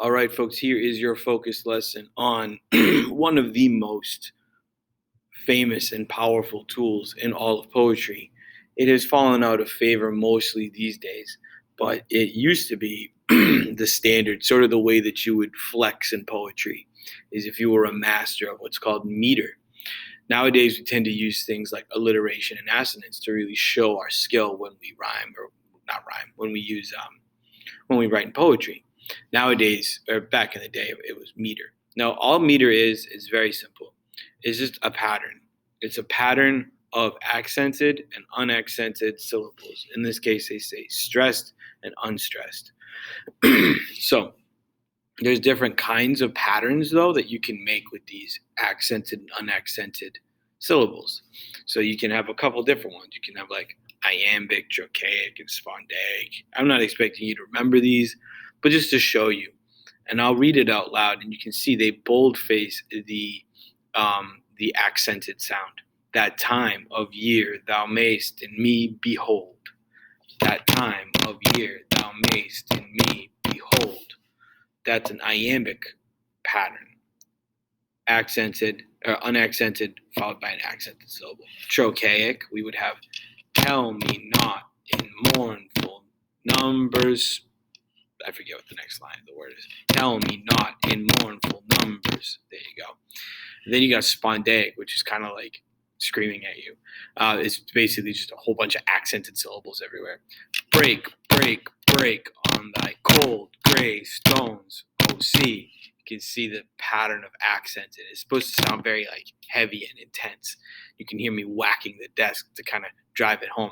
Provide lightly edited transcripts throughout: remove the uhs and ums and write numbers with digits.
All right, folks, here is your focus lesson on one of the most famous and powerful tools in all of poetry. It has fallen out of favor mostly these days, but it used to be the standard, sort of the way that you would flex in poetry, is if you were a master of what's called meter. Nowadays, we tend to use things like alliteration and assonance to really show our skill when we rhyme, or not rhyme, when we write in poetry. Nowadays, or back in the day, it was meter. Now, all meter is very simple. It's just a pattern. It's a pattern of accented and unaccented syllables. In this case, they say stressed and unstressed. So there's different kinds of patterns, though, that you can make with these accented and unaccented syllables. So you can have a couple different ones. You can have like iambic, trochaic, and spondaic. I'm not expecting you to remember these, but just to show you. And I'll read it out loud, and you can see they boldface the accented sound. That time of year thou mayst in me behold. That time of year thou mayst in me behold. That's an iambic pattern. Accented or unaccented followed by an accented syllable. Trochaic, we would have tell me not in mournful numbers. I forget what the next line of the word is. Tell me not in mournful numbers. There you go. And then you got spondaic, which is kind of like screaming at you. It's basically just a whole bunch of accented syllables everywhere. Break, break, break on thy cold gray stones, O sea. You can see the pattern of accents. It's supposed to sound very like heavy and intense. You can hear me whacking the desk to kind of drive it home.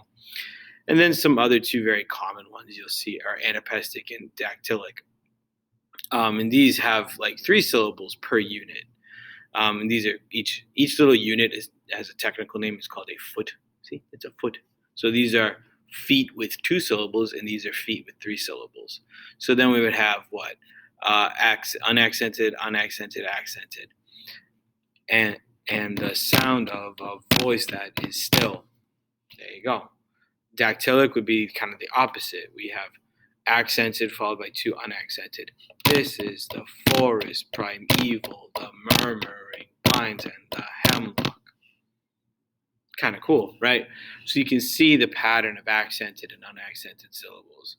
And then some other two very common ones you'll see are anapestic and dactylic. And these have like 3 syllables per unit. And these are each little unit has a technical name. It's called a foot. See, it's a foot. So these are feet with 2 syllables, and these are feet with 3 syllables. So then we would have what? Unaccented, unaccented, accented, and the sound of a voice that is still. There you go. Dactylic would be kind of the opposite. We have accented followed by 2 unaccented. This is the forest primeval, the murmuring pines and the hemlock. Kind of cool, right? So you can see the pattern of accented and unaccented syllables.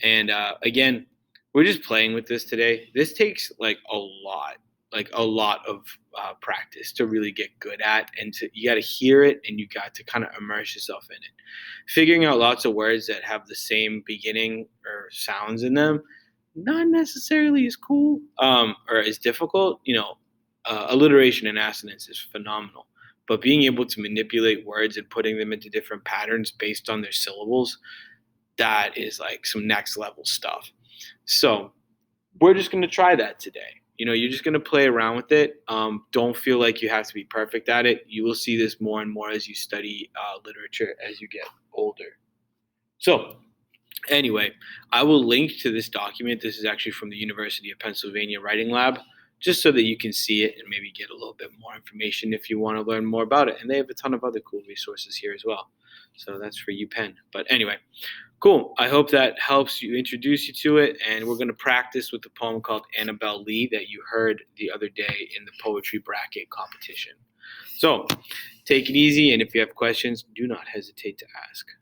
And again, we're just playing with this today. This takes like a lot of practice to really get good at, and you got to hear it and you got to kind of immerse yourself in it. Figuring out lots of words that have the same beginning or sounds in them, not necessarily as cool or as difficult. Alliteration and assonance is phenomenal, but being able to manipulate words and putting them into different patterns based on their syllables, that is like some next level stuff. So we're just going to try that today. You're just going to play around with it. Don't feel like you have to be perfect at it. You will see this more and more as you study literature as you get older. So anyway, I will link to this document. This is actually from the University of Pennsylvania Writing Lab, just so that you can see it and maybe get a little bit more information if you want to learn more about it. And they have a ton of other cool resources here as well. So that's for you, Penn. But anyway, cool. I hope that helps you introduce you to it. And we're going to practice with the poem called Annabelle Lee that you heard the other day in the poetry bracket competition. So take it easy. And if you have questions, do not hesitate to ask.